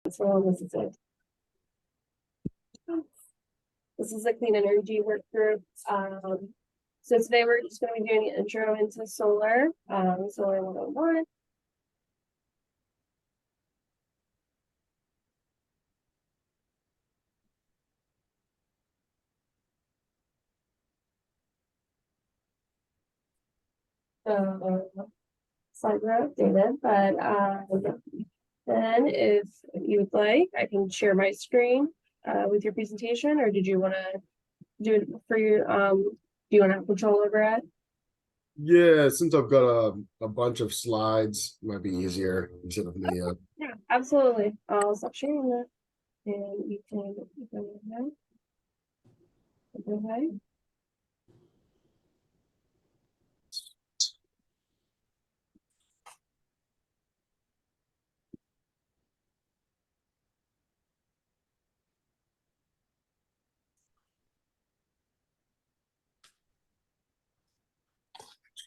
So this is it. This is a clean energy work group. So today we're just going to be doing an intro into solar, solar 101. Slides are outdated, but then if you would like, I can share my screen with your presentation, or did you want to do it for you? Do you want to have control over it? Yeah, since I've got a bunch of slides, it might be easier instead of me. Yeah, absolutely. I'll stop sharing that, and you can go ahead. Go ahead.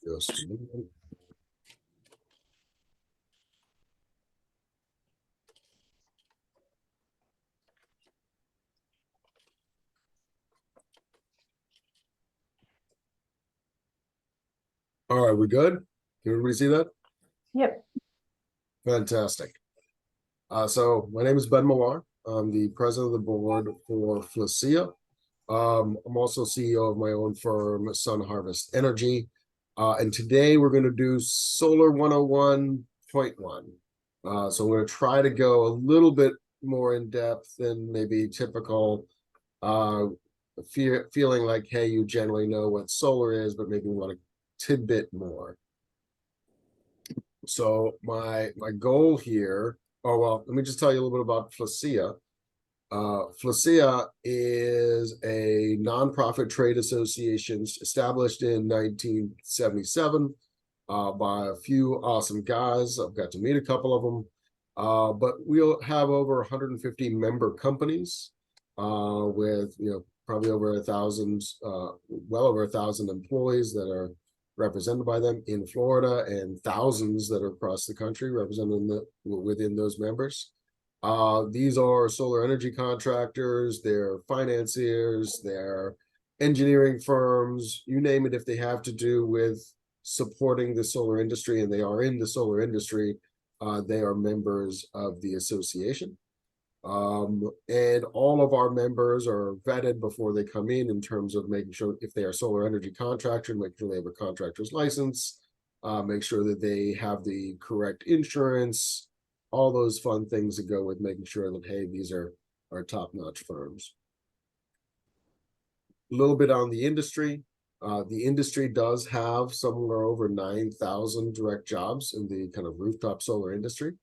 Just a minute. All right, we good? Can everybody see that? Yep. Fantastic. So my name is Ben Millar. I'm the president of the board for Flacia. I'm also CEO of my own firm, Sun Harvest Energy. And today we're going to do Solar 101.1. So I'm going to try to go a little bit more in depth than maybe typical, uh, feeling like, hey, you generally know what solar is, but maybe we want a tidbit more. So my goal here, oh, well, let me just tell you a little bit about Flacia. Flacia is a nonprofit trade association established in 1977 by a few awesome guys. I've got to meet a couple of them. But we'll have over 150 member companies with, probably over 1,000, well over 1,000 employees that are represented by them in Florida, and thousands that are across the country represented within those members. These are solar energy contractors, they're financiers, they're engineering firms, you name it. If they have to do with supporting the solar industry and they are in the solar industry, they are members of the association. And all of our members are vetted before they come in terms of making sure if they are solar energy contractor, make sure they have a contractor's license, make sure that they have the correct insurance, all those fun things that go with making sure that, hey, these are top-notch firms. A little bit on the industry. The industry does have somewhere over 9,000 direct jobs in the kind of rooftop solar industry.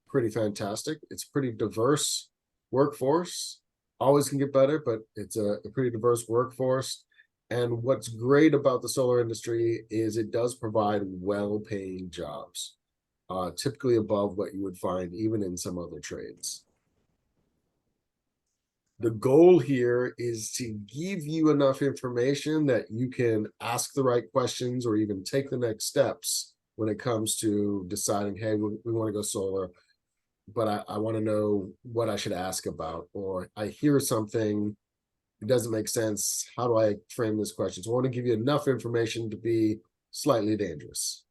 Pretty fantastic. It's pretty diverse workforce. Always can get better, but it's a pretty diverse workforce. And what's great about the solar industry is it does provide well-paying jobs, typically above what you would find even in some other trades. The goal here is to give you enough information that you can ask the right questions or even take the next steps when it comes to deciding, hey, we want to go solar, but I want to know what I should ask about, or I hear something, it doesn't make sense. How do I frame this question? So I want to give you enough information to be slightly dangerous.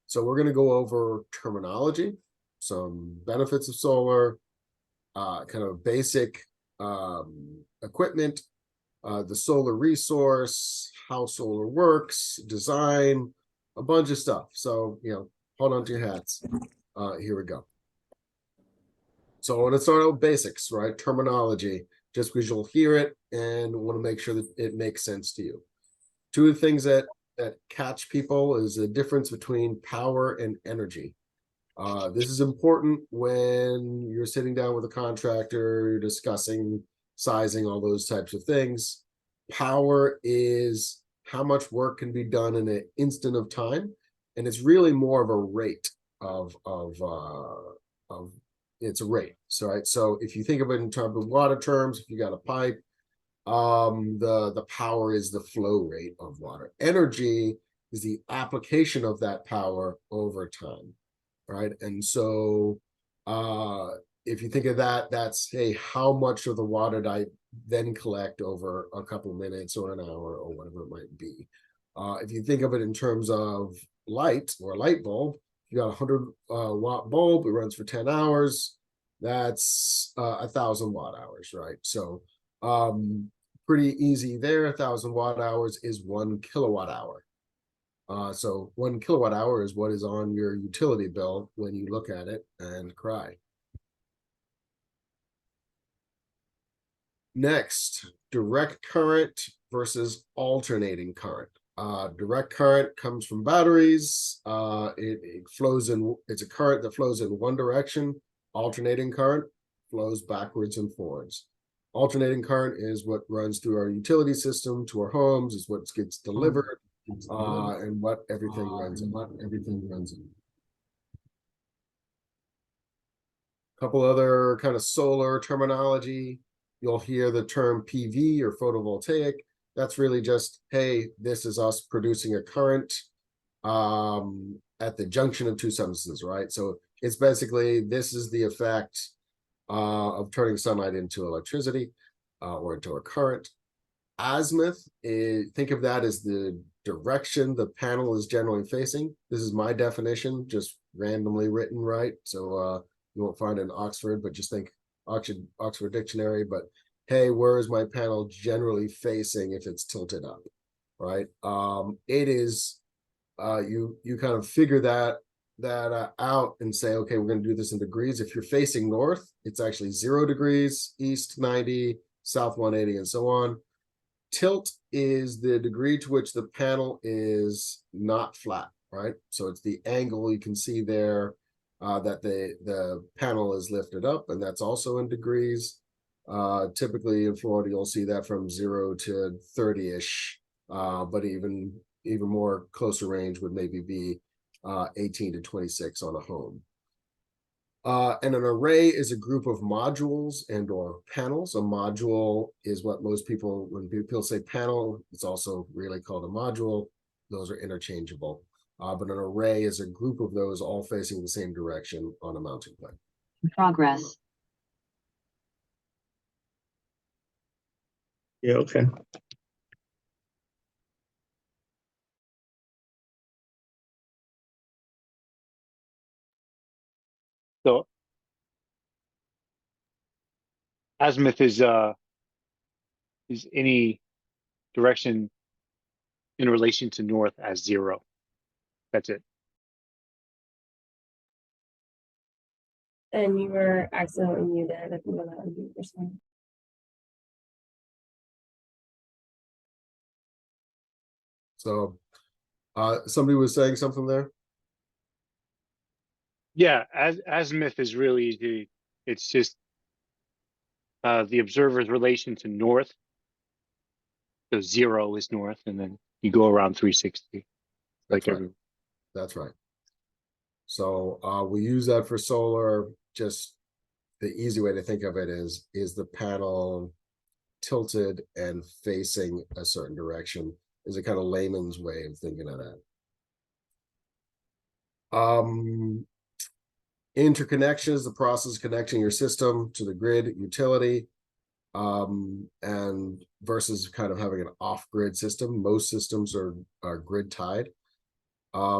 So we're going to go over terminology, some benefits of solar, kind of basic equipment, the solar resource, how solar works, design, a bunch of stuff. So, hold on to your hats. Here we go. So I want to start out with basics, right? Terminology, just because you'll hear it and want to make sure that it makes sense to you. Two of the things that catch people is the difference between power and energy. This is important when you're sitting down with a contractor, you're discussing sizing, all those types of things. Power is how much work can be done in an instant of time, and it's really more of a rate of it's a rate. So, right. So if you think of it in terms of water terms, if you got a pipe, the power is the flow rate of water. Energy is the application of that power over time. right? And so if you think of that, that's, hey, how much of the water did I then collect over a couple of minutes or an hour or whatever it might be. If you think of it in terms of light or a light bulb, you got a 100 watt bulb, it runs for 10 hours. That's 1,000 watt hours, right? So pretty easy there. 1,000 watt hours is 1 kilowatt hour. So 1 kilowatt hour is what is on your utility bill when you look at it and cry. Next, direct current versus alternating current. Direct current comes from batteries. It flows in, it's a current that flows in one direction. Alternating current flows backwards and forwards. Alternating current is what runs through our utility system to our homes, is what gets delivered, and what everything runs in. Couple other kind of solar terminology. You'll hear the term PV or photovoltaic. That's really just, hey, this is us producing a current at the junction of two substances, right? So it's basically, this is the effect of turning sunlight into electricity or into a current. Azimuth, think of that as the direction the panel is generally facing. This is my definition, just randomly written, right? So you won't find it in Oxford, but just think Oxford Dictionary. But hey, where is my panel generally facing if it's tilted up, right? It is, you kind of figure that out and say, okay, we're going to do this in degrees. If you're facing north, it's actually 0 degrees, east 90, south 180, and so on. Tilt is the degree to which the panel is not flat, right? So it's the angle you can see there that the panel is lifted up, and that's also in degrees. Typically in Florida, you'll see that from 0 to 30-ish, but even more closer range would maybe be 18 to 26 on a home. And an array is a group of modules and or panels. A module is what most people, when people say panel, it's also really called a module. Those are interchangeable. But an array is a group of those all facing the same direction on a mounting plane. Progress. Yeah, okay. So azimuth is any direction in relation to north as 0. That's it. And you were accidentally muted if you want to unmute yourself. So somebody was saying something there. Yeah, azimuth is really it's just the observer's relation to north. So 0 is north, and then you go around 360. That's right. That's right. So we use that for solar. Just the easy way to think of it is the panel tilted and facing a certain direction, is a kind of layman's way of thinking of that. Interconnection is the process of connecting your system to the grid utility, and versus kind of having an off-grid system. Most systems are grid tied.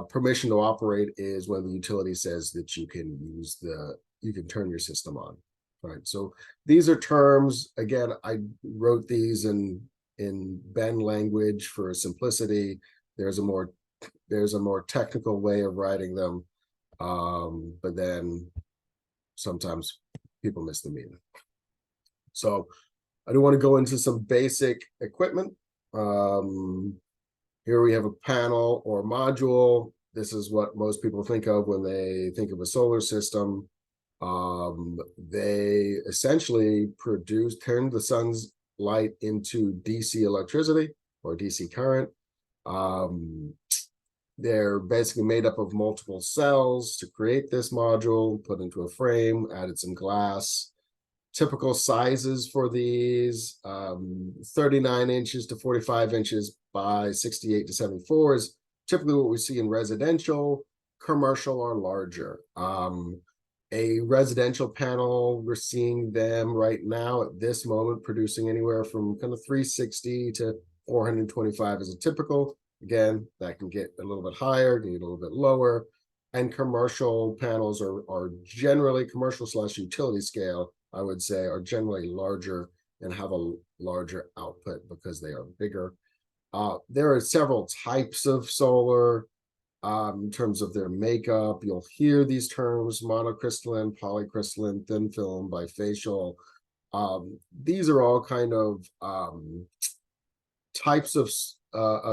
Permission to operate is when the utility says that you can turn your system on, right? So these are terms, again, I wrote these in Ben language for simplicity. There's a more technical way of writing them, but then sometimes people miss the meaning. So I do want to go into some basic equipment. Here we have a panel or module. This is what most people think of when they think of a solar system. They essentially turn the sun's light into DC electricity or DC current. They're basically made up of multiple cells to create this module, put into a frame, added some glass. Typical sizes for these, 39 inches to 45 inches by 68 to 74 is typically what we see in residential. commercial or larger. A residential panel, we're seeing them right now at this moment producing anywhere from kind of 360 to 425 as a typical. Again, that can get a little bit higher, can get a little bit lower. And commercial panels are generally commercial / utility scale, I would say, are generally larger and have a larger output because they are bigger. There are several types of solar. In terms of their makeup, you'll hear these terms: monocrystalline, polycrystalline, thin film, bifacial. These are all kind of types of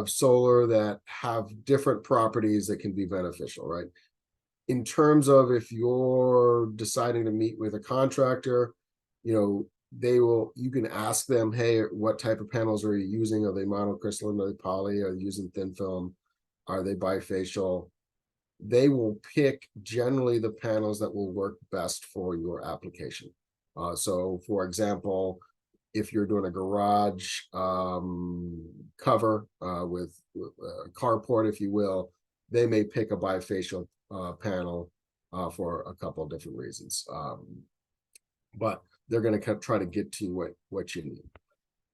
solar that have different properties that can be beneficial, right? In terms of if you're deciding to meet with a contractor, you can ask them, hey, what type of panels are you using? Are they monocrystalline? Are they poly? Are they using thin film? Are they bifacial? They will pick generally the panels that will work best for your application. So for example, if you're doing a garage cover with a carport, if you will, they may pick a bifacial panel for a couple of different reasons. But they're going to try to get to what you need.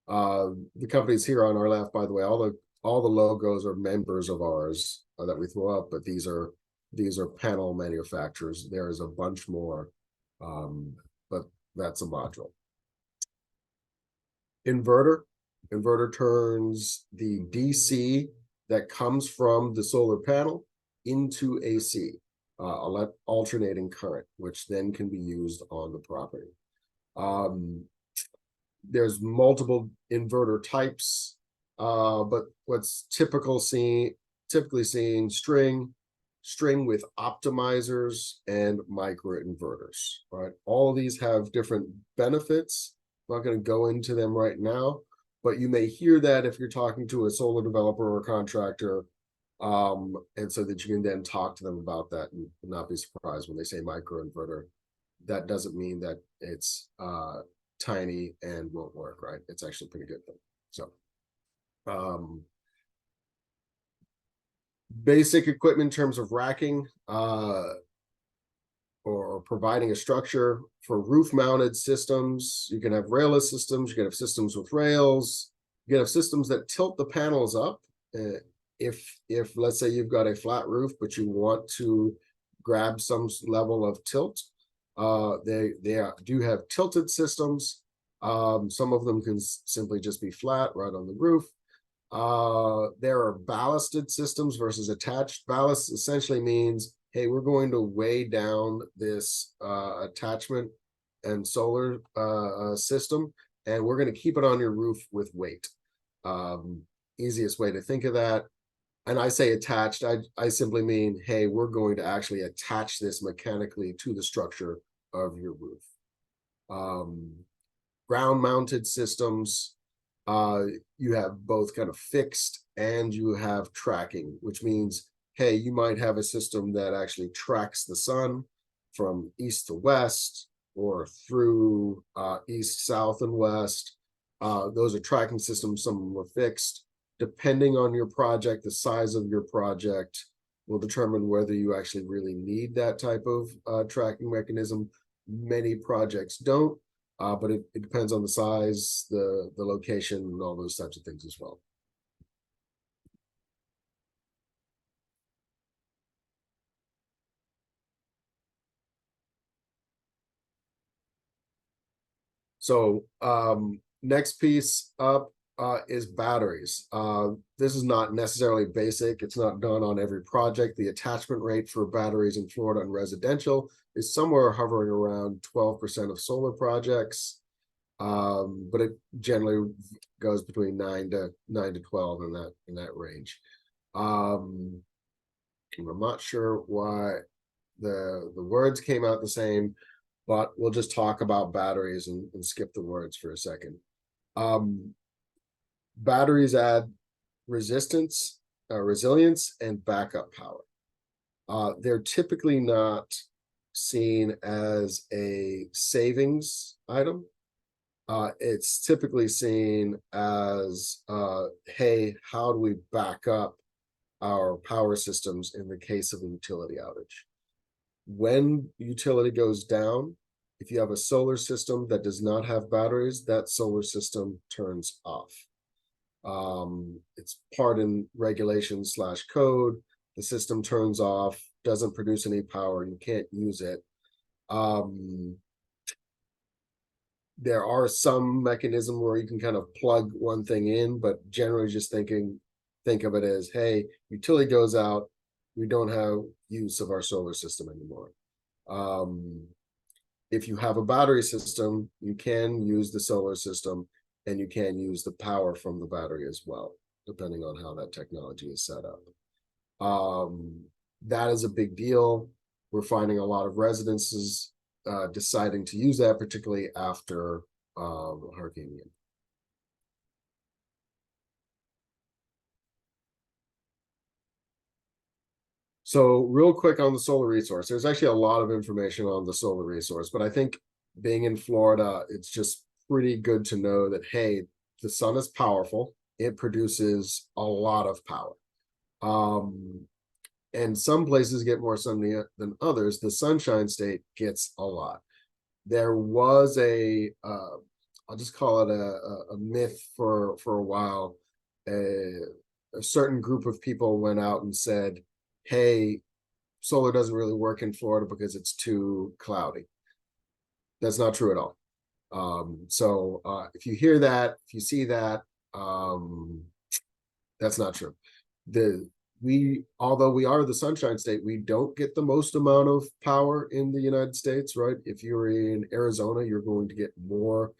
The companies here on our left, by the way, all the logos are members of ours that we throw up, but these are panel manufacturers. There is a bunch more, but that's a module. Inverter turns the DC that comes from the solar panel into AC, alternating current, which then can be used on the property. There's multiple inverter types, but what's typically seen string with optimizers and microinverters, right? All of these have different benefits. I'm not going to go into them right now, but you may hear that if you're talking to a solar developer or contractor, and so that you can then talk to them about that and not be surprised when they say microinverter. That doesn't mean that it's tiny and won't work, right? It's actually a pretty good thing. So basic equipment in terms of racking or providing a structure for roof mounted systems. You can have railless systems, you can have systems with rails, you can have systems that tilt the panels up. If let's say you've got a flat roof but you want to grab some level of tilt, they do have tilted systems. Some of them can simply just be flat right on the roof. There are ballasted systems versus attached. Ballast essentially means, hey, we're going to weigh down this attachment and solar system, and we're going to keep it on your roof with weight. Easiest way to think of that. And I say attached, I simply mean, hey, we're going to actually attach this mechanically to the structure of your roof. Ground mounted systems, you have both kind of fixed and you have tracking, which means, hey, you might have a system that actually tracks the sun from east to west or through east, south, and west. Those are tracking systems. Some of them are fixed. Depending on your project, the size of your project will determine whether you actually really need that type of tracking mechanism. Many projects don't. But it depends on the size, the location, and all those types of things as well. So next piece up is batteries. This is not necessarily basic. It's not done on every project. The attachment rate for batteries in Florida and residential is somewhere hovering around 12% of solar projects. But it generally goes between 9 to 12 in that range. I'm not sure why the words came out the same, but we'll just talk about batteries and skip the words for a second. Batteries add resilience, and backup power. They're typically not seen as a savings item. It's typically seen as, hey, how do we back up our power systems in the case of a utility outage. When utility goes down, if you have a solar system that does not have batteries, that solar system turns off. It's part in regulation / code. The system turns off, doesn't produce any power, you can't use it. There are some mechanism where you can kind of plug one thing in, but generally just think of it as, hey, utility goes out, we don't have use of our solar system anymore. If you have a battery system, you can use the solar system, and you can use the power from the battery as well, depending on how that technology is set up. That is a big deal. We're finding a lot of residences deciding to use that, particularly after Hurricane Ian. So real quick on the solar resource, there's actually a lot of information on the solar resource, but I think being in Florida, it's just pretty good to know that, hey, the sun is powerful. It produces a lot of power. And some places get more sun than others. The Sunshine State gets a lot. There was I'll just call it a myth for a while. A certain group of people went out and said, hey, solar doesn't really work in Florida because it's too cloudy. That's not true at all. So if you hear that, if you see that, that's not true. Although we are the Sunshine State, we don't get the most amount of power in the United States, right? If you're in Arizona, you're going to get more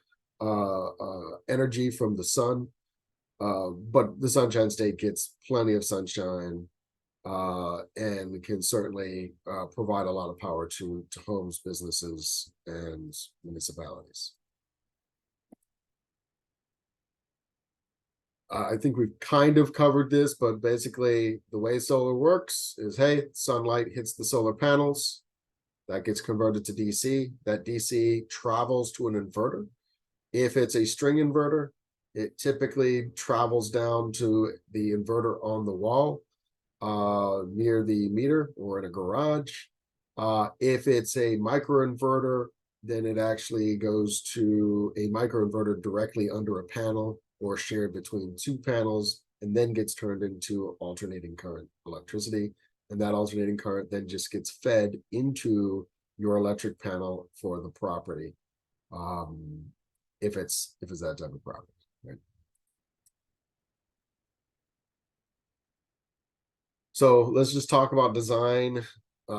energy from the sun. But the Sunshine State gets plenty of sunshine, and can certainly provide a lot of power to homes, businesses, and municipalities. I think we've kind of covered this, but basically the way solar works is, hey, sunlight hits the solar panels, that gets converted to DC. That DC travels to an inverter. If it's a string inverter, it typically travels down to the inverter on the wall, near the meter or in a garage. If it's a microinverter, then it actually goes to a microinverter directly under a panel or shared between two panels, and then gets turned into alternating current electricity. And that alternating current then just gets fed into your electric panel for the property, if it's that type of property, right? So let's just talk about design,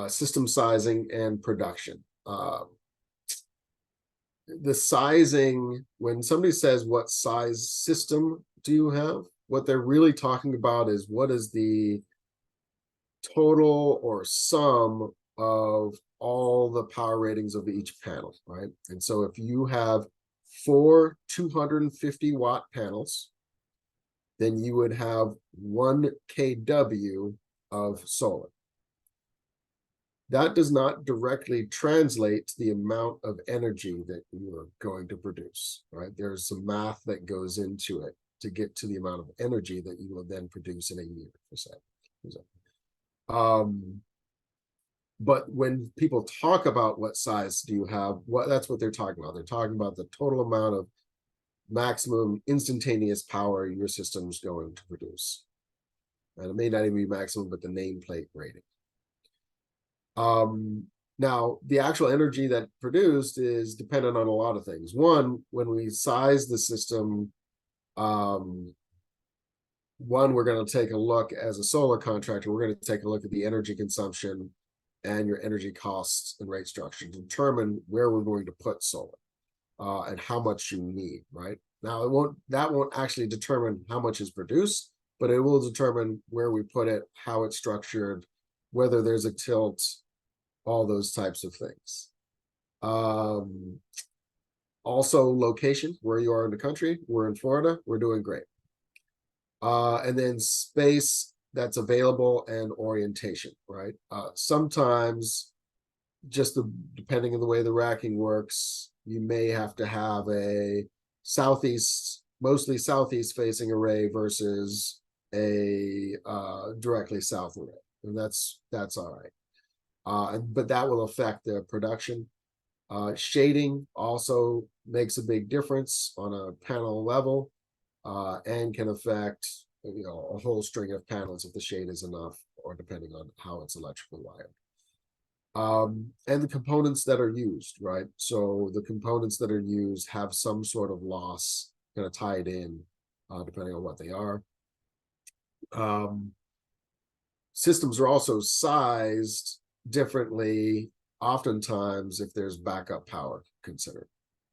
system sizing, and production. The sizing, when somebody says what size system do you have, what they're really talking about is what is the total or sum of all the power ratings of each panel, right? And so if you have 4 250-watt panels, then you would have 1 kW of solar. That does not directly translate to the amount of energy that you are going to produce, right? There's some math that goes into it to get to the amount of energy that you will then produce in a year, for example. But when people talk about what size do you have, that's what they're talking about. They're talking about the total amount of maximum instantaneous power your system's going to produce. And it may not even be maximum, but the nameplate rating. Now, the actual energy that produced is dependent on a lot of things. One, when we size the system, we're going to take a look as a solar contractor, we're going to take a look at the energy consumption and your energy costs and rate structure to determine where we're going to put solar, and how much you need, right? Now, that won't actually determine how much is produced, but it will determine where we put it, how it's structured, whether there's a tilt, all those types of things. Also location, where you are in the country. We're in Florida, we're doing great. And then space that's available and orientation, right? Sometimes, just depending on the way the racking works, you may have to have a mostly southeast facing array versus directly south of it, and that's all right. But that will affect the production. Shading also makes a big difference on a panel level, and can affect a whole string of panels if the shade is enough, or depending on how it's electrically wired. And the components that are used, right? So the components that are used have some sort of loss kind of tied in, depending on what they are. Systems are also sized differently, oftentimes if there's backup power considered,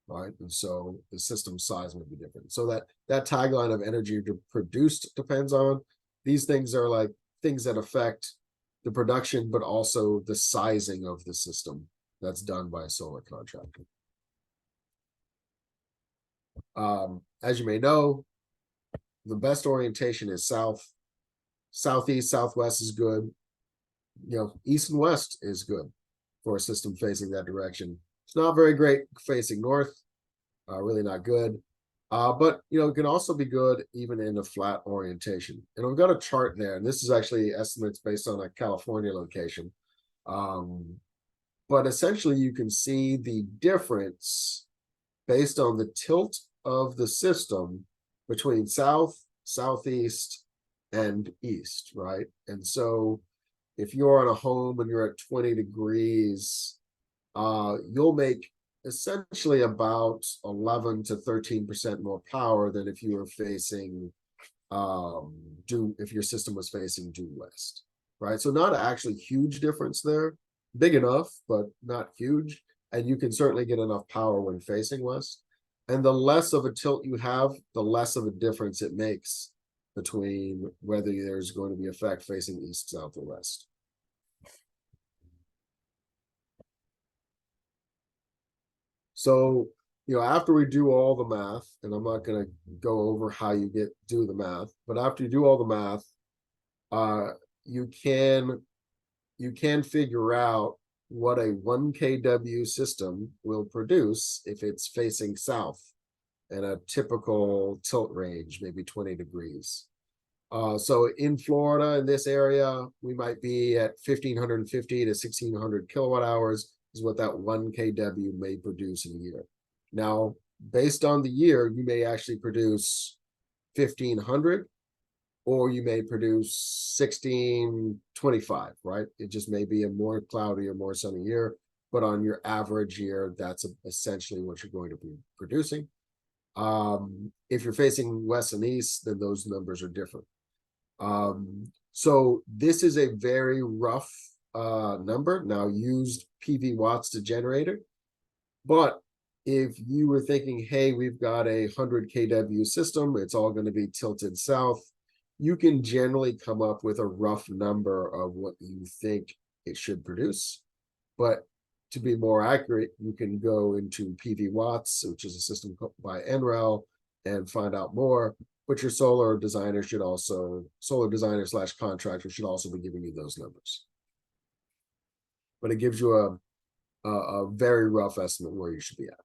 right? And so the system size may be different. So that tagline of energy produced depends on, these things are like things that affect the production, but also the sizing of the system that's done by a solar contractor. As you may know, the best orientation is south. Southeast, southwest is good. East and west is good for a system facing that direction. It's not very great facing north, really not good. But it can also be good even in a flat orientation. And I've got a chart there, and this is actually estimates based on a California location. But essentially you can see the difference based on the tilt of the system between south, southeast, and east, right? And so if you're on a home and you're at 20 degrees, you'll make essentially about 11 to 13% more power than if you were facing if your system was facing due west, right? So not actually huge difference there, big enough, but not huge. And you can certainly get enough power when facing west. And the less of a tilt you have, the less of a difference it makes between whether there's going to be effect facing east, south, or west. So, after we do all the math, and I'm not going to go over how you do the math, but after you do all the math, you can figure out what a 1 kW system will produce if it's facing south and a typical tilt range, maybe 20 degrees. So in Florida, in this area, we might be at 1,550 to 1,600 kilowatt hours is what that 1 kW may produce in a year. Now, based on the year, you may actually produce 1,500, or you may produce 1,625, right? It just may be a more cloudy or more sunny year, but on your average year, that's essentially what you're going to be producing. If you're facing west and east, then those numbers are different. So this is a very rough number. Now, used PV watts to generate it, but if you were thinking, hey, we've got a 100 kW system, it's all going to be tilted south, you can generally come up with a rough number of what you think it should produce. But to be more accurate, you can go into PV watts, which is a system by NREL, and find out more. But your solar designer / contractor should also be giving you those numbers. But it gives you a very rough estimate where you should be at.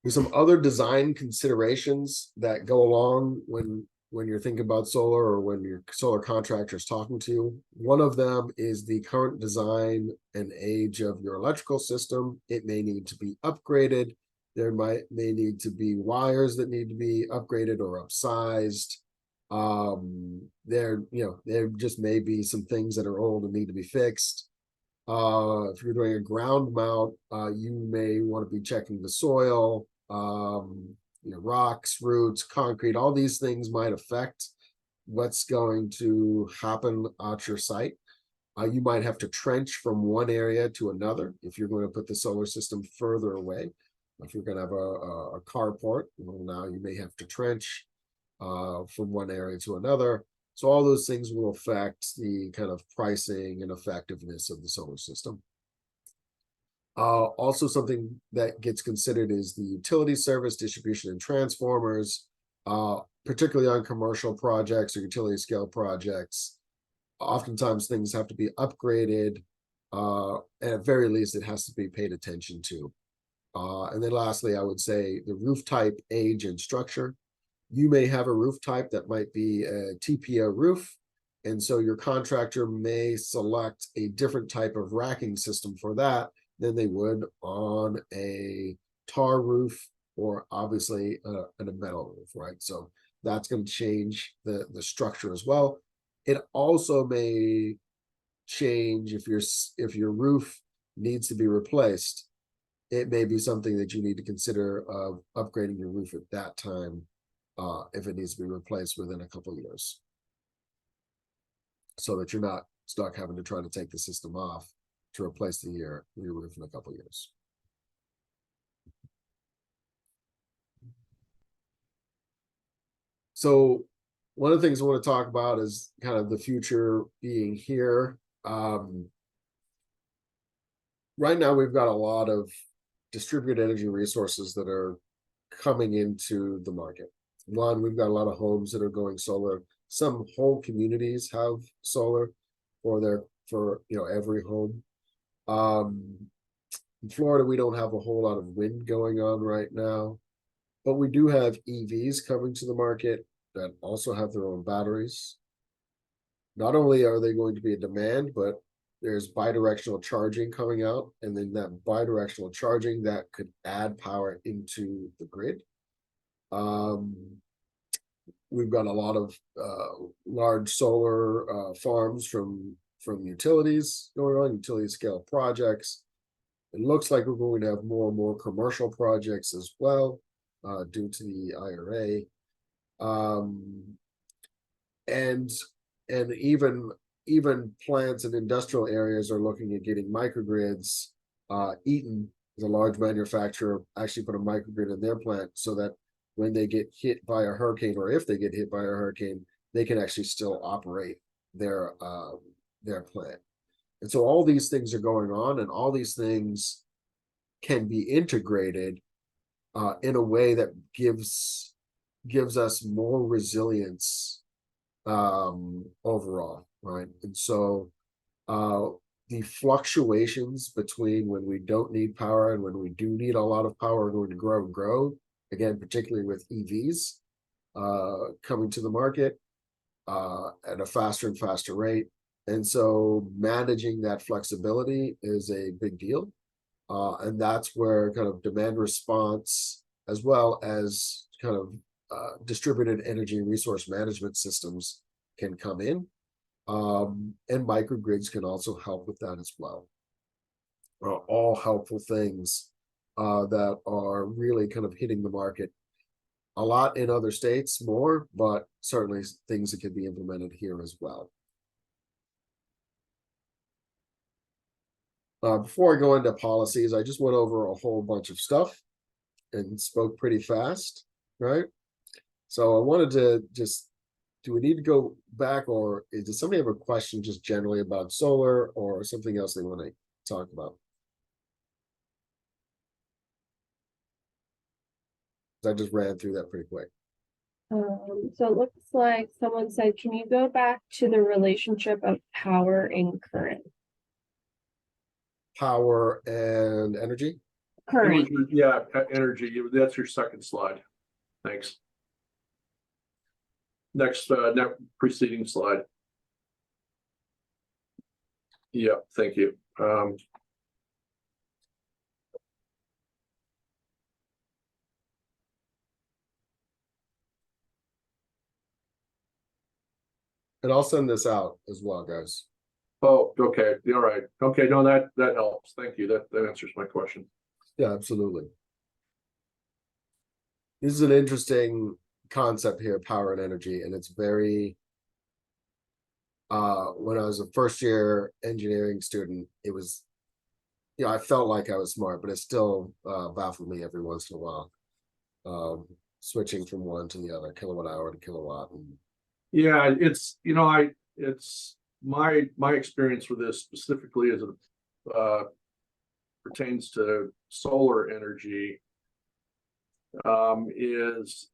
There's some other design considerations that go along when you're thinking about solar, or when your solar contractor is talking to you. One of them is the current design and age of your electrical system. It may need to be upgraded. There may need to be wires that need to be upgraded or upsized. There just may be some things that are old and need to be fixed. If you're doing a ground mount, you may want to be checking the soil, rocks, roots, concrete. All these things might affect what's going to happen at your site. You might have to trench from one area to another if you're going to put the solar system further away. If you're going to have a carport, well, now you may have to trench from one area to another. So all those things will affect the kind of pricing and effectiveness of the solar system. Also, something that gets considered is the utility service, distribution, and transformers, particularly on commercial projects or utility scale projects. Oftentimes things have to be upgraded, and at very least it has to be paid attention to. And then lastly, I would say the roof type, age, and structure. you may have a roof type that might be a TPO roof. And so your contractor may select a different type of racking system for that than they would on a tar roof or obviously a metal roof, right? So that's going to change the structure as well. It also may change if your roof needs to be replaced. It may be something that you need to consider of upgrading your roof at that time if it needs to be replaced within a couple of years, so that you're not stuck having to try to take the system off to replace your roof in a couple of years. So one of the things I want to talk about is kind of the future being here. Right now, we've got a lot of distributed energy resources that are coming into the market. One, we've got a lot of homes that are going solar. Some whole communities have solar for every home. In Florida, we don't have a whole lot of wind going on right now, but we do have EVs coming to the market that also have their own batteries. Not only are they going to be a demand, but there's bidirectional charging coming out, and then that bidirectional charging that could add power into the grid. We've got a lot of large solar farms from utilities going on, utility scale projects. It looks like we're going to have more and more commercial projects as well due to the IRA. And even plants and industrial areas are looking at getting microgrids. Eaton is a large manufacturer, actually put a microgrid in their plant so that when they get hit by a hurricane, or if they get hit by a hurricane, they can actually still operate their plant. And so all these things are going on, and all these things can be integrated in a way that gives us more resilience overall, right? And so the fluctuations between when we don't need power and when we do need a lot of power are going to grow and grow, again, particularly with EVs coming to the market at a faster and faster rate. And so managing that flexibility is a big deal. And that's where kind of demand response, as well as kind of distributed energy resource management systems, can come in. And microgrids can also help with that as well. All helpful things that are really kind of hitting the market a lot in other states more, but certainly things that can be implemented here as well. Before I go into policies, I just went over a whole bunch of stuff and spoke pretty fast, right? So I wanted to just, do we need to go back, or does somebody have a question just generally about solar or something else they want to talk about? I just ran through that pretty quick. So it looks like someone said, can you go back to the relationship of power and current? Power and energy? Current. Yeah, energy. That's your second slide. Thanks. Next preceding slide. Yeah, thank you. And I'll send this out as well, guys. Oh, okay. All right. Okay, no, that helps. Thank you. That answers my question. Yeah, absolutely. This is an interesting concept here, power and energy, and it's very when I was a first year engineering student, it was, I felt like I was smart, but it still baffled me every once in a while. Switching from one to the other, kilowatt hour to kilowatt. And yeah, it's it's my experience with this specifically as it pertains to solar energy is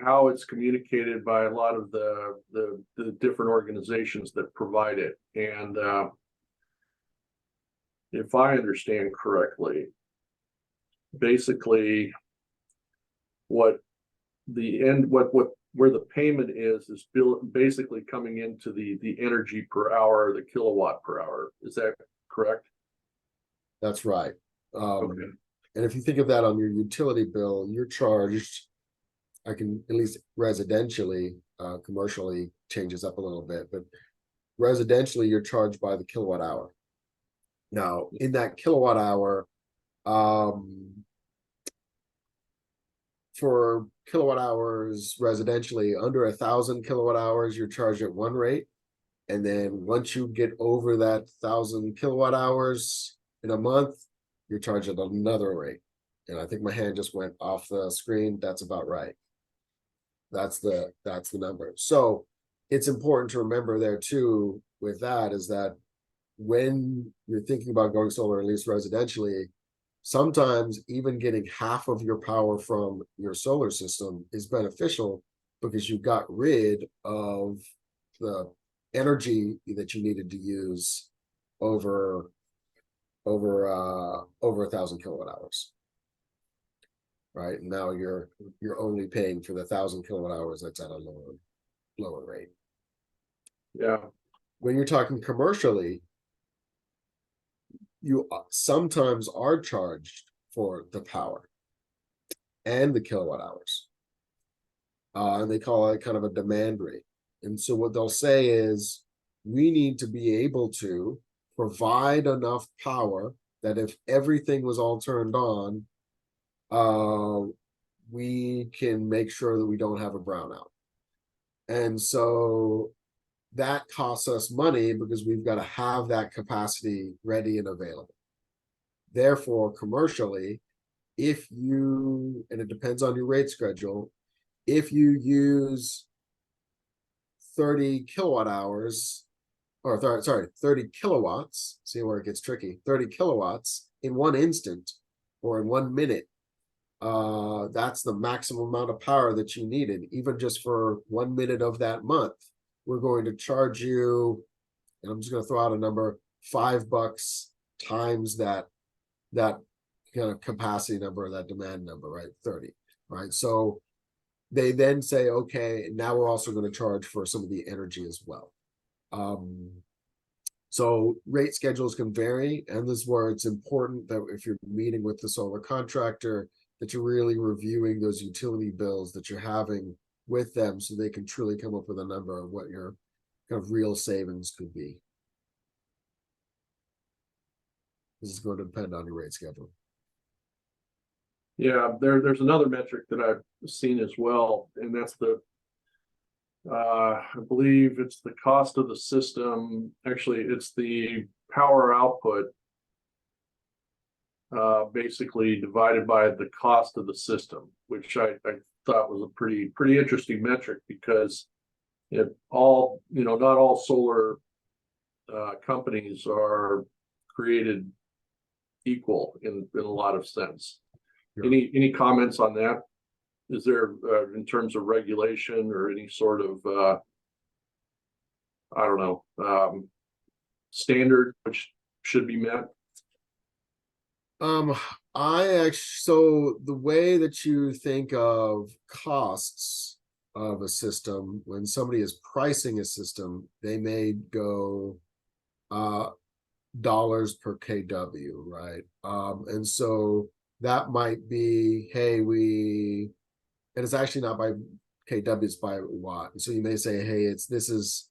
how it's communicated by a lot of the different organizations that provide it. And if I understand correctly, basically what the end, where the payment is basically coming into the energy per hour, the kilowatt per hour. Is that correct? That's right. Okay. And if you think of that on your utility bill, you're charged, I can at least residentially, commercially changes up a little bit, but residentially you're charged by the kilowatt hour. Now, in that kilowatt hour, for kilowatt hours residentially, under 1,000 kilowatt hours, you're charged at one rate. And then once you get over that 1,000 kilowatt hours in a month, you're charged at another rate. And I think my hand just went off the screen. That's about right. That's the number. So it's important to remember there too with that is that when you're thinking about going solar, at least residentially, sometimes even getting half of your power from your solar system is beneficial because you got rid of the energy that you needed to use over 1,000 kilowatt hours. Right. And now you're only paying for the 1,000 kilowatt hours that's at a lower rate. Yeah. When you're talking commercially, you sometimes are charged for the power and the kilowatt hours. And they call it kind of a demand rate. And so what they'll say is, we need to be able to provide enough power that if everything was all turned on, we can make sure that we don't have a brownout. And so that costs us money because we've got to have that capacity ready and available. Therefore, commercially, if you, and it depends on your rate schedule, if you use 30 kilowatt hours, or 30 kilowatts, see where it gets tricky, 30 kilowatts in one instant or in 1 minute, that's the maximum amount of power that you needed, even just for 1 minute of that month. We're going to charge you, and I'm just going to throw out a number, $5 times that kind of capacity number, that demand number, right? 30, right? So they then say, okay, now we're also going to charge for some of the energy as well. So rate schedules can vary, and this is where it's important that if you're meeting with the solar contractor, that you're really reviewing those utility bills that you're having with them so they can truly come up with a number of what your kind of real savings could be. This is going to depend on your rate schedule. Yeah, there's another metric that I've seen as well, and that's I believe it's the cost of the system. Actually, it's the power output, basically divided by the cost of the system, which I thought was a pretty interesting metric, because not all solar companies are created equal in a lot of sense. Yeah. Any comments on that? Is there in terms of regulation or any sort of I don't know, standard which should be met? So the way that you think of costs of a system, when somebody is pricing a system, they may go dollars per kW, right? And so that might be, hey, and it's actually not by kW, it's by watt. And so you may say, hey, this is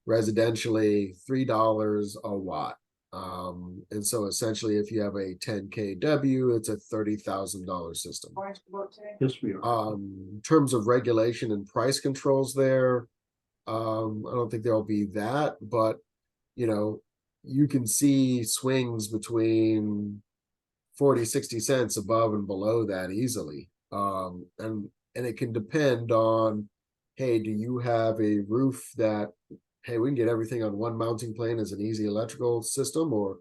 residentially $3 a watt. And so essentially, if you have a 10 kW, it's a $30,000 system. Yes, we are. In terms of regulation and price controls there, I don't think there'll be that, but you can see swings between 40, 60 cents above and below that easily. And it can depend on, hey, do you have a roof that, hey, we can get everything on one mounting plane as an easy electrical system, or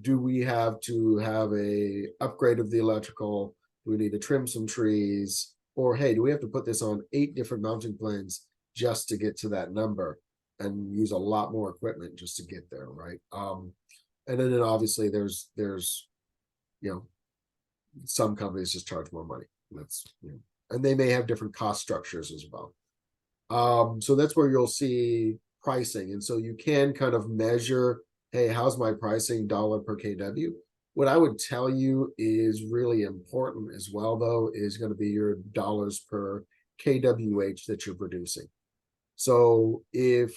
do we have to have a upgrade of the electrical? Do we need to trim some trees? Or, hey, do we have to put this on 8 different mounting planes just to get to that number and use a lot more equipment just to get there, right? And then obviously there's some companies just charge more money. That's and they may have different cost structures as well. So that's where you'll see pricing. And so you can kind of measure, hey, how's my pricing dollar per kW? What I would tell you is really important as well, though, is going to be your dollars per kWh that you're producing. So if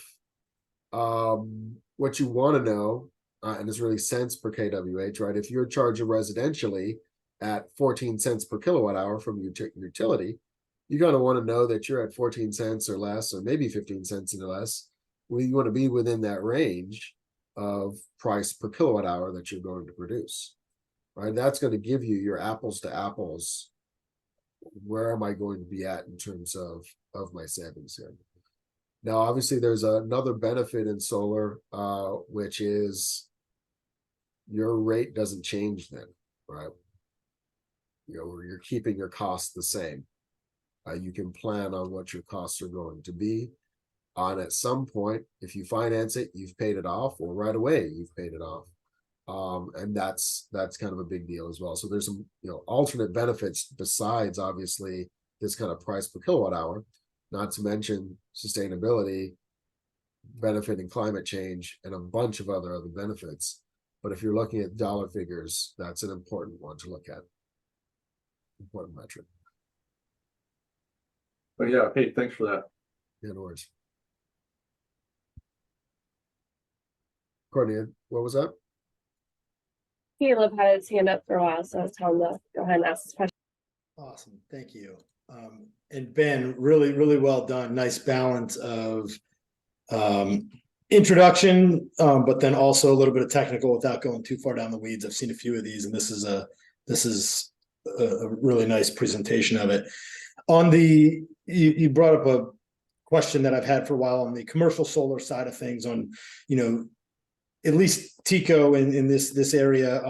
what you want to know, and it's really cents per kWh, right? If you're charging residentially at 14 cents per kilowatt hour from your utility, you're going to want to know that you're at 14 cents or less, or maybe 15 cents or less. You want to be within that range of price per kilowatt hour that you're going to produce, right? That's going to give you your apples to apples. Where am I going to be at in terms of my savings here? Now, obviously, there's another benefit in solar, which is your rate doesn't change then, right? You're keeping your costs the same. You can plan on what your costs are going to be. And at some point, if you finance it, you've paid it off, or right away you've paid it off. And that's kind of a big deal as well. So there's some alternate benefits besides obviously this kind of price per kilowatt hour, not to mention sustainability, benefiting climate change, and a bunch of other benefits. But if you're looking at dollar figures, that's an important one to look at. Important metric. But yeah, hey, thanks for that. Yeah, no worries. Courtney, what was that? Caleb had his hand up for a while, so I was telling him to go ahead and ask his question. Awesome, thank you. And Ben, really, really well done. Nice balance of introduction, but then also a little bit of technical without going too far down the weeds. I've seen a few of these, and this is a really nice presentation of it. On the you brought up a question that I've had for a while on the commercial solar side of things. On at least TECO in this area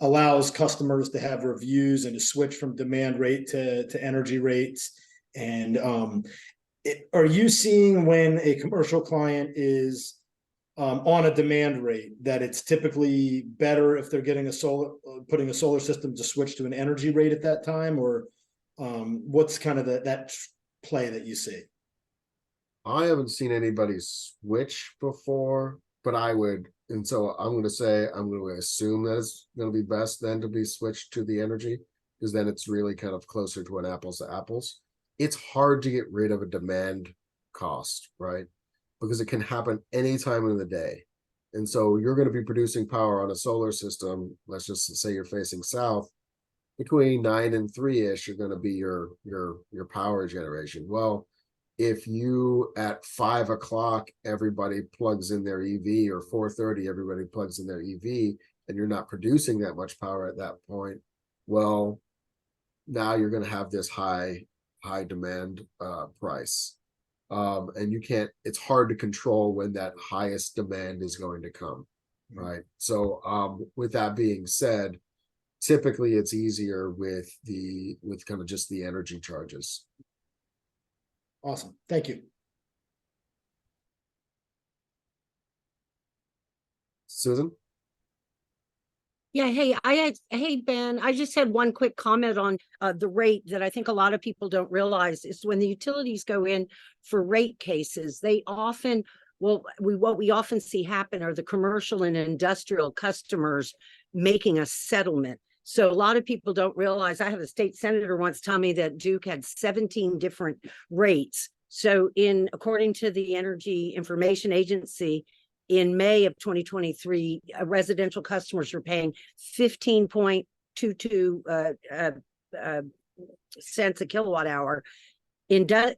allows customers to have reviews and to switch from demand rate to energy rates. And are you seeing when a commercial client is on a demand rate that it's typically better if they're getting putting a solar system to switch to an energy rate at that time, or what's kind of that play that you see? I haven't seen anybody switch before, but I would, and so I'm going to assume that it's going to be best then to be switched to the energy, because then it's really kind of closer to an apples to apples. It's hard to get rid of a demand cost, right? Because it can happen any time of the day. And so you're going to be producing power on a solar system. Let's just say you're facing south. Between 9 and 3-ish, you're going to be your power generation. Well, if you at 5 o'clock everybody plugs in their EV, or 4:30 everybody plugs in their EV, and you're not producing that much power at that point, well, now you're going to have this high demand price. And you can't, it's hard to control when that highest demand is going to come, right? So with that being said, typically it's easier with kind of just the energy charges. Awesome, thank you. Susan? Yeah, hey Ben, I just had one quick comment on the rate that I think a lot of people don't realize is when the utilities go in for rate cases, they often, what we often see happen are the commercial and industrial customers making a settlement. So a lot of people don't realize, I had a state senator once tell me that Duke had 17 different rates. So according to the Energy Information Agency, in May of 2023, residential customers were paying 15.22 cents a kilowatt hour.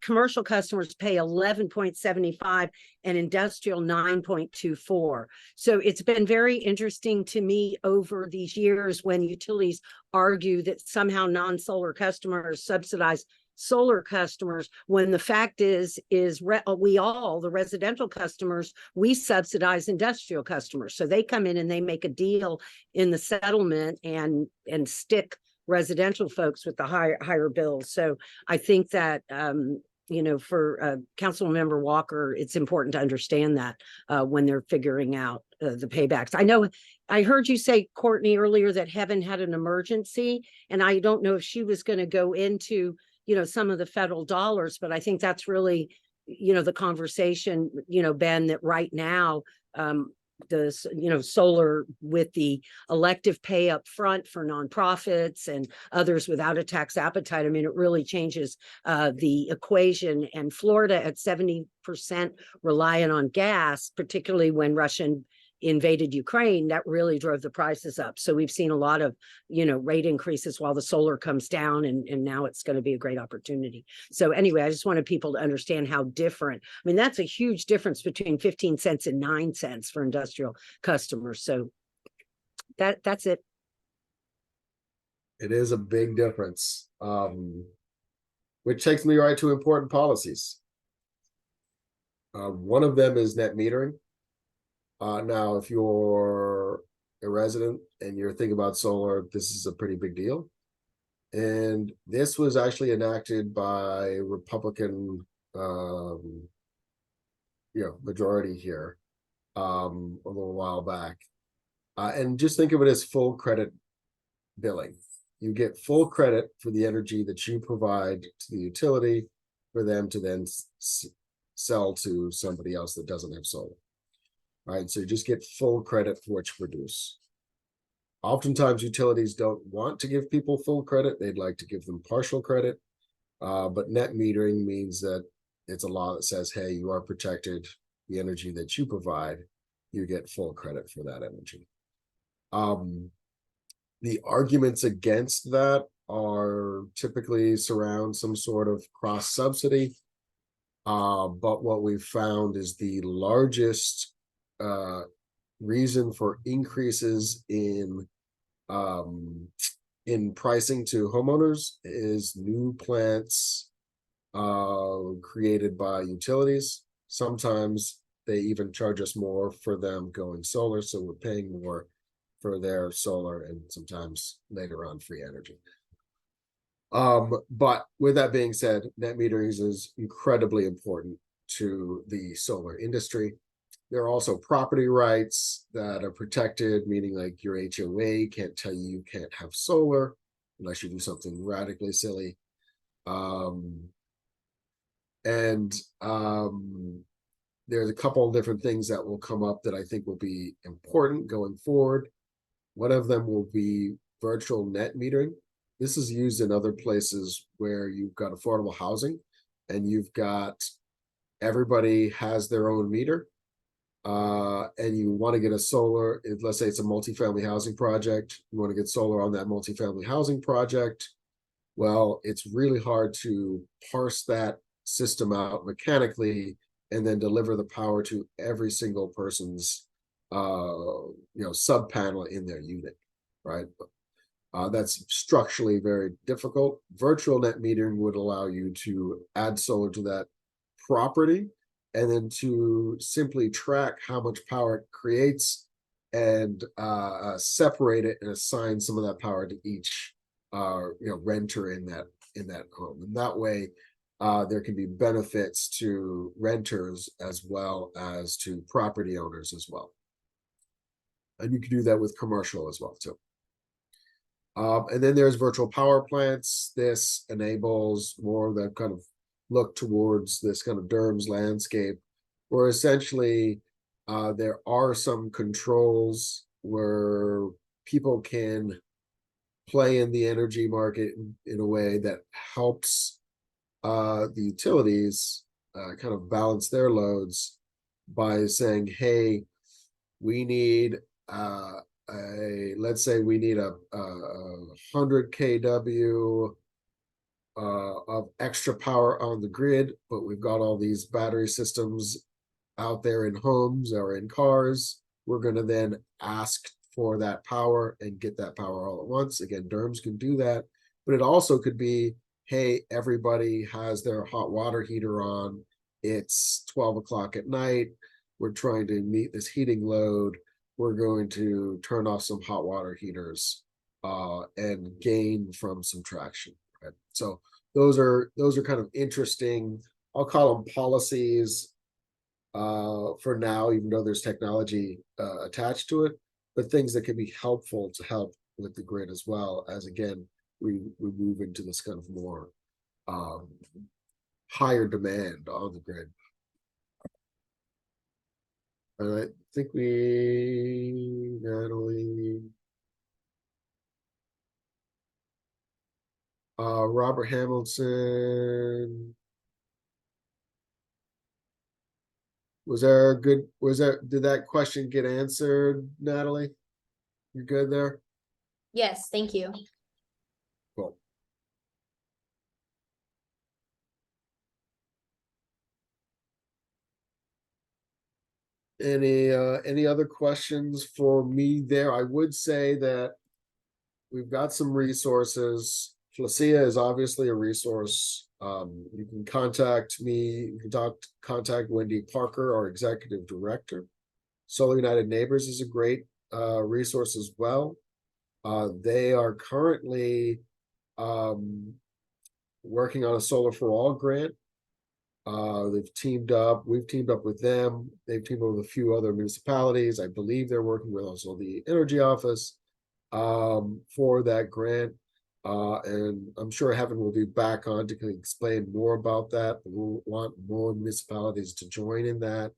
Commercial customers pay 11.75 and industrial 9.24. So it's been very interesting to me over these years when utilities argue that somehow non-solar customers subsidize solar customers, when the fact is the residential customers, we subsidize industrial customers. So they come in and they make a deal in the settlement and stick residential folks with the higher bills. So I think that for Councilmember Walker, it's important to understand that when they're figuring out the paybacks. I know I heard you say, Courtney, earlier that Heaven had an emergency, and I don't know if she was going to go into some of the federal dollars, but I think that's really, the conversation, Ben, that right now, solar with the elective pay up front for nonprofits and others without a tax appetite. I mean, it really changes the equation. And Florida at 70% reliant on gas, particularly when Russia invaded Ukraine, that really drove the prices up. So we've seen a lot of, rate increases while the solar comes down, and now it's going to be a great opportunity. So anyway, I just wanted people to understand how different. I mean, that's a huge difference between 15 cents and 9 cents for industrial customers. So that's it. It is a big difference. Which takes me right to important policies. One of them is net metering. Now, if you're a resident and you're thinking about solar, this is a pretty big deal. And this was actually enacted by Republican, majority here, a little while back. And just think of it as full credit billing. You get full credit for the energy that you provide to the utility for them to then sell to somebody else that doesn't have solar. Right, so you just get full credit for what you produce. Oftentimes, utilities don't want to give people full credit. They'd like to give them partial credit. But net metering means that it's a law that says, hey, you are protected. The energy that you provide, you get full credit for that energy. The arguments against that are typically surround some sort of cross subsidy. But what we've found is the largest reason for increases in pricing to homeowners is new plants created by utilities. Sometimes they even charge us more for them going solar, so we're paying more for their solar, and sometimes later on free energy. But with that being said, net metering is incredibly important to the solar industry. There are also property rights that are protected, meaning like your HOA can't tell you can't have solar unless you do something radically silly. There's a couple of different things that will come up that I think will be important going forward. One of them will be virtual net metering. This is used in other places where you've got affordable housing and you've got everybody has their own meter. And you want to get a solar, let's say it's a multifamily housing project, you want to get solar on that multifamily housing project. Well, it's really hard to parse that system out mechanically and then deliver the power to every single person's sub panel in their unit, right? That's structurally very difficult. Virtual net metering would allow you to add solar to that property and then to simply track how much power it creates and separate it and assign some of that power to each renter in that home. And that way, there can be benefits to renters as well as to property owners as well. And you can do that with commercial as well too. And then there's virtual power plants. This enables more of that kind of look towards this kind of DERMS landscape, where essentially there are some controls where people can play in the energy market in a way that helps the utilities kind of balance their loads by saying, hey, we need let's say we need a 100 kW of extra power on the grid, but we've got all these battery systems out there in homes or in cars. We're going to then ask for that power and get that power all at once. Again, DERMS can do that, but it also could be, hey, everybody has their hot water heater on. It's 12 o'clock at night. We're trying to meet this heating load. We're going to turn off some hot water heaters and gain from some traction. Right? So those are kind of interesting. I'll call them policies for now, even though there's technology attached to it, but things that can be helpful to help with the grid as well as, again, we move into this kind of more higher demand on the grid. And I think Natalie, Robert Hamilton. Did that question get answered, Natalie? You good there? Yes, thank you. Cool. Any other questions for me there? I would say that we've got some resources. Flacia is obviously a resource. You can contact me, you can contact Wendy Parker, our executive director. Solar United Neighbors is a great resource as well. They are currently working on a Solar for All grant. We've teamed up with them. They've teamed up with a few other municipalities. I believe they're working with also the energy office for that grant. And I'm sure Heaven will be back on to explain more about that. We'll want more municipalities to join in that.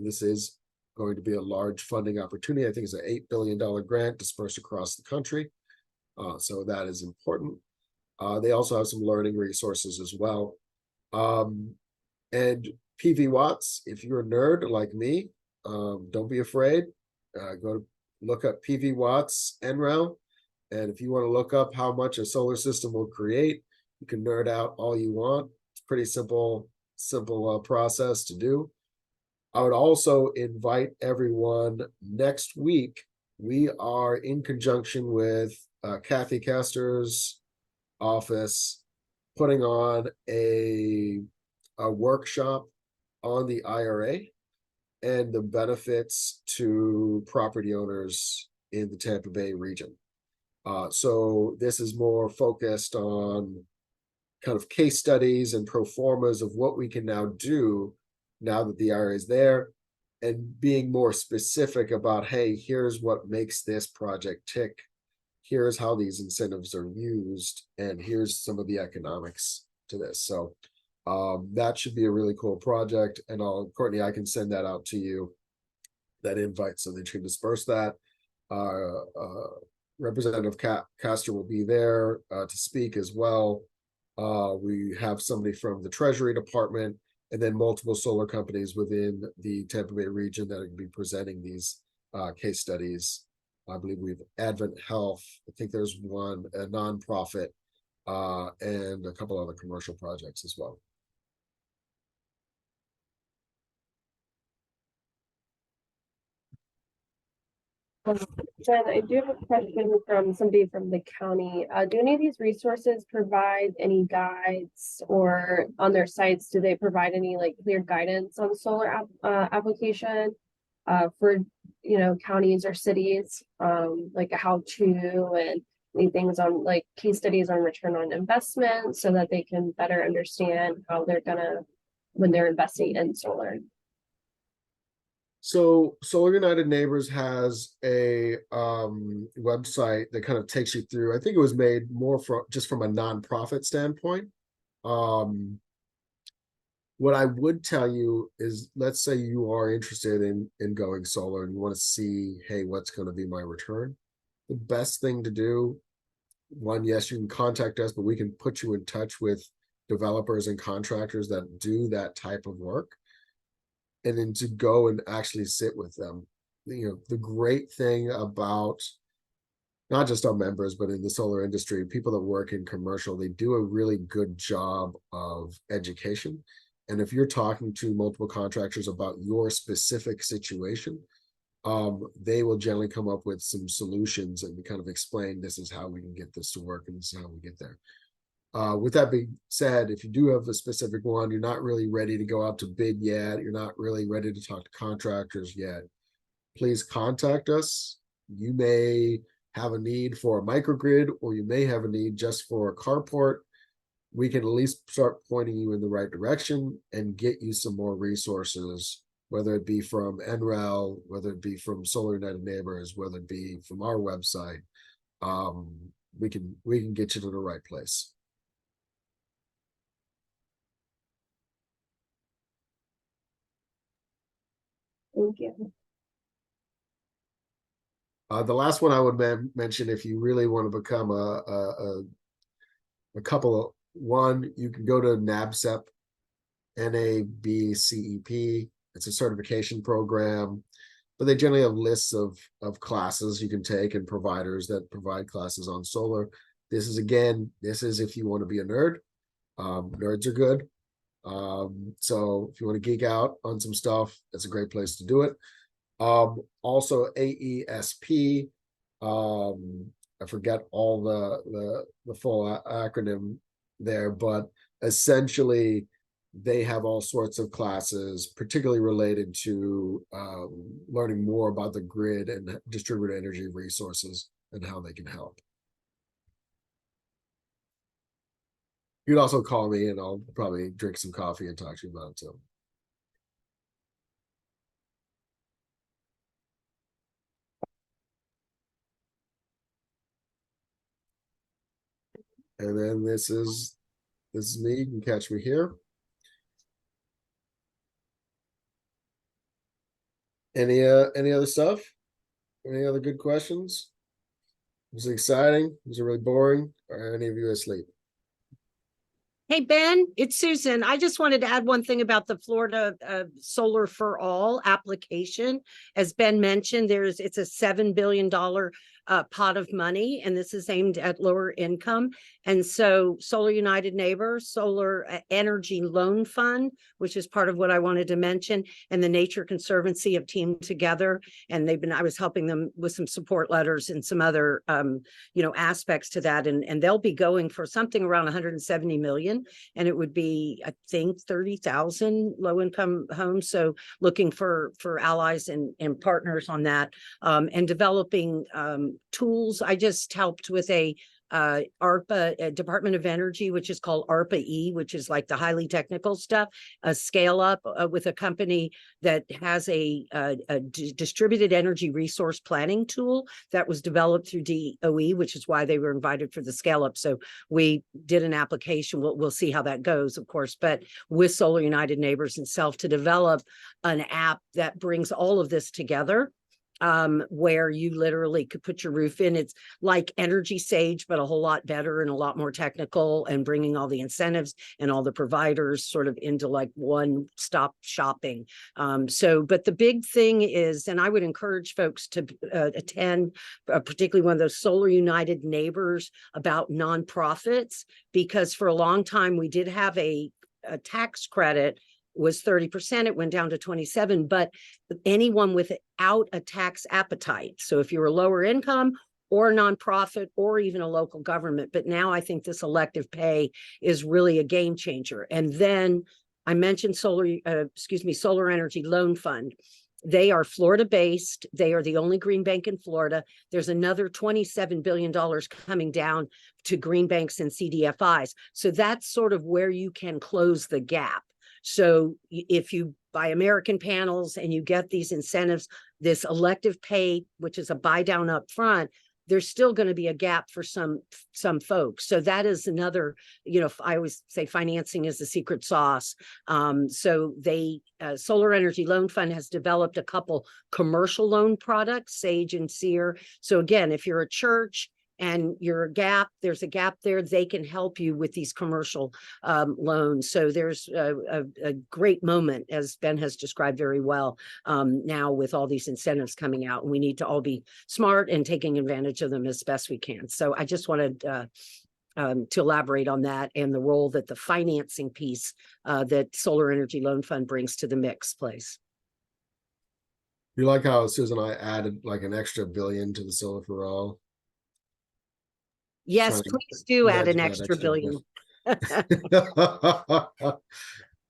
This is going to be a large funding opportunity. I think it's an $8 billion grant dispersed across the country. So that is important. They also have some learning resources as well. And PV Watts, if you're a nerd like me, don't be afraid. Go to look up PV Watts NREL. And if you want to look up how much a solar system will create, you can nerd out all you want. It's pretty simple process to do. I would also invite everyone next week. We are in conjunction with Kathy Castor's office putting on a workshop on the IRA and the benefits to property owners in the Tampa Bay region. So this is more focused on kind of case studies and pro formas of what we can now do now that the IRA is there, and being more specific about, hey, here's what makes this project tick. Here's how these incentives are used, and here's some of the economics to this. So that should be a really cool project. And Courtney, I can send that out to you, that invite, so that you can disperse that. Representative Castor will be there to speak as well. We have somebody from the Treasury Department, and then multiple solar companies within the Tampa Bay region that are going to be presenting these case studies. I believe we have Advent Health. I think there's one, a nonprofit, and a couple other commercial projects as well. Jen, I do have a question from somebody from the county. Do any of these resources provide any guides, or on their sites, do they provide any like clear guidance on solar application for, counties or cities, like a how to, and any things on like case studies on return on investment, so that they can better understand how they're gonna, when they're investing in solar? So Solar United Neighbors has a website that kind of takes you through. I think it was made more from a nonprofit standpoint. What I would tell you is, let's say you are interested in going solar and you want to see, hey, what's going to be my return? The best thing to do, one, yes, you can contact us, but we can put you in touch with developers and contractors that do that type of work. And then to go and actually sit with them. The great thing about not just our members, but in the solar industry, people that work in commercial, they do a really good job of education. And if you're talking to multiple contractors about your specific situation, they will generally come up with some solutions and kind of explain, this is how we can get this to work, and this is how we get there. With that being said, if you do have a specific one, you're not really ready to go out to bid yet, you're not really ready to talk to contractors yet, please contact us. You may have a need for a microgrid, or you may have a need just for a carport. We can at least start pointing you in the right direction and get you some more resources, whether it be from NREL, whether it be from Solar United Neighbors, whether it be from our website. We can get you to the right place. Thank you. The last one I would mention, if you really want to become a couple of one, you can go to NABCEP, NABCEP. It's a certification program, but they generally have lists of classes you can take and providers that provide classes on solar. This is if you want to be a nerd. Nerds are good. So if you want to geek out on some stuff, it's a great place to do it. Also AESP. I forget all the full acronym there, but essentially they have all sorts of classes, particularly related to learning more about the grid and distributed energy resources and how they can help. You'd also call me and I'll probably drink some coffee and talk to you about it too. And then this is me. You can catch me here. Any other stuff? Any other good questions? Was it exciting? Was it really boring? Or any of you asleep? Hey, Ben, it's Susan. I just wanted to add one thing about the Florida Solar for All application. As Ben mentioned, it's a $7 billion pot of money, and this is aimed at lower income. And so Solar United Neighbors, Solar Energy Loan Fund, which is part of what I wanted to mention, and the Nature Conservancy have teamed together, and I was helping them with some support letters and some other aspects to that, and they'll be going for something around 170 million, and it would be, I think, 30,000 low-income homes. So looking for allies and partners on that, and developing tools. I just helped with a ARPA, Department of Energy, which is called ARPA-E, which is like the highly technical stuff, a scale up with a company that has a distributed energy resource planning tool that was developed through DOE, which is why they were invited for the scale up. So we did an application. We'll see how that goes, of course, but with Solar United Neighbors and Self to develop an app that brings all of this together. Where you literally could put your roof in. It's like Energy Sage, but a whole lot better and a lot more technical, and bringing all the incentives and all the providers sort of into like one-stop shopping. But the big thing is, and I would encourage folks to attend, particularly one of those Solar United Neighbors about nonprofits, because for a long time we did have a tax credit was 30%. It went down to 27%, but anyone without a tax appetite. So if you're a lower income or nonprofit or even a local government, but now I think this elective pay is really a game changer. And then I mentioned Solar Energy Loan Fund. They are Florida based. They are the only green bank in Florida. There's another $27 billion coming down to green banks and CDFIs. So that's sort of where you can close the gap. So if you buy American panels and you get these incentives, this elective pay, which is a buy down up front, there's still going to be a gap for some folks. So that is another, I always say financing is the secret sauce. So Solar Energy Loan Fund has developed a couple commercial loan products, Sage and Seer. So again, if you're a church and there's a gap there, they can help you with these commercial loans. So there's a great moment, as Ben has described very well, now with all these incentives coming out, and we need to all be smart and taking advantage of them as best we can. So I just wanted to elaborate on that and the role that the financing piece that Solar Energy Loan Fund brings to the mix plays. You like how Susan and I added like an extra billion to the Solar for All? Yes, please do add an extra billion.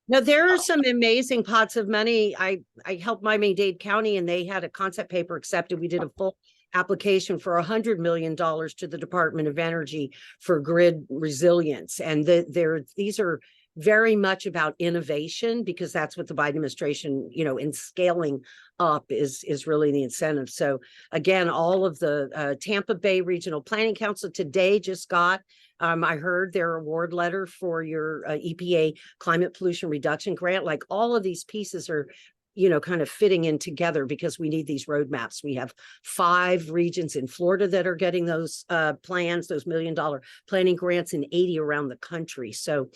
No, there are some amazing pots of money. I helped Miami-Dade County, and they had a concept paper accepted. We did a full application for $100 million to the Department of Energy for grid resilience. And these are very much about innovation, because that's what the Biden administration, in scaling up is really the incentive. So again, all of the Tampa Bay Regional Planning Council today just got, I heard, their award letter for your EPA climate pollution reduction grant. Like all of these pieces are kind of fitting in together because we need these roadmaps. We have 5 regions in Florida that are getting those plans, those $1 million planning grants, and 80 around the country. So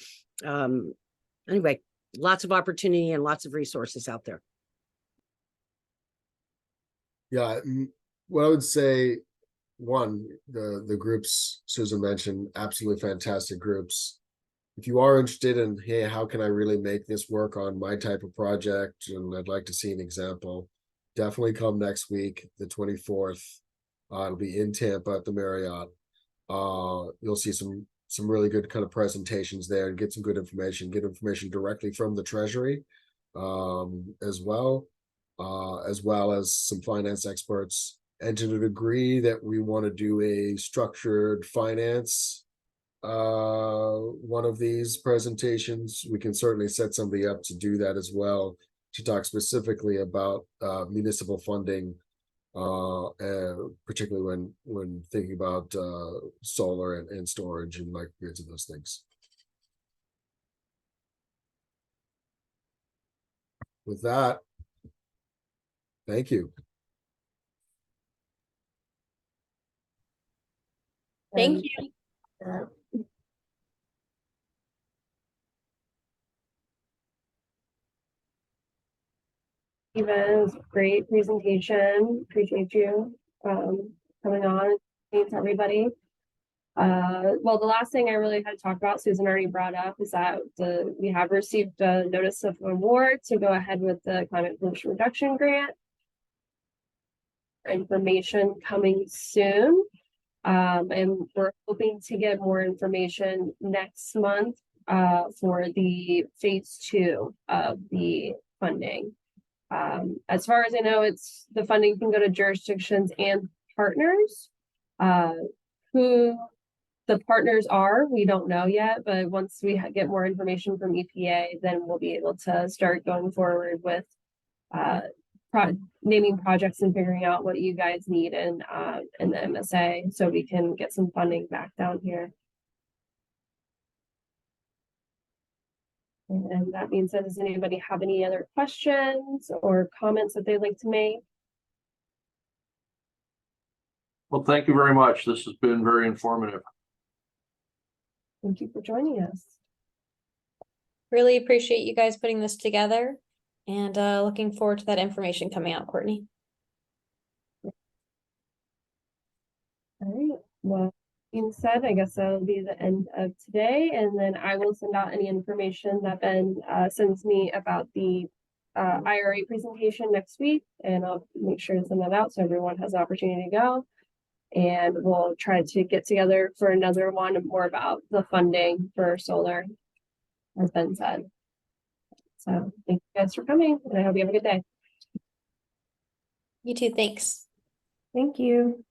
anyway, lots of opportunity and lots of resources out there. Yeah, what I would say, one, the groups Susan mentioned, absolutely fantastic groups. If you are interested in, hey, how can I really make this work on my type of project, and I'd like to see an example, definitely come next week, the 24th. It'll be in Tampa at the Marriott. You'll see some really good kind of presentations there and get some good information, get information directly from the Treasury as well as some finance experts. And to the degree that we want to do a structured finance one of these presentations, we can certainly set somebody up to do that as well, to talk specifically about municipal funding, particularly when thinking about solar and storage and microgrids and those things. With that, thank you. Thank And, you. Stephen, great presentation. Appreciate you coming on. Thanks everybody. Well, the last thing I really had to talk about, Susan already brought up, is that we have received a notice of award to go ahead with the climate pollution reduction grant. Information coming soon. And we're hoping to get more information next month for the phase 2 of the funding. As far as I know, the funding can go to jurisdictions and partners. Who the partners are, we don't know yet, but once we get more information from EPA, then we'll be able to start going forward with naming projects and figuring out what you guys need in the MSA, so we can get some funding back down here. And that being said, does anybody have any other questions or comments that they'd like to make? Well, thank you very much. This has been very informative. Thank you for joining us. Really appreciate you guys putting this together, and looking forward to that information coming out, Courtney. All right, well, being said, I guess that'll be the end of today, and then I will send out any information that Ben sends me about the IRA presentation next week, and I'll make sure to send that out so everyone has the opportunity to go. And we'll try to get together for another one more about the funding for solar, as Ben said. So thank you guys for coming, and I hope you have a good day. You too, thanks. Thank you.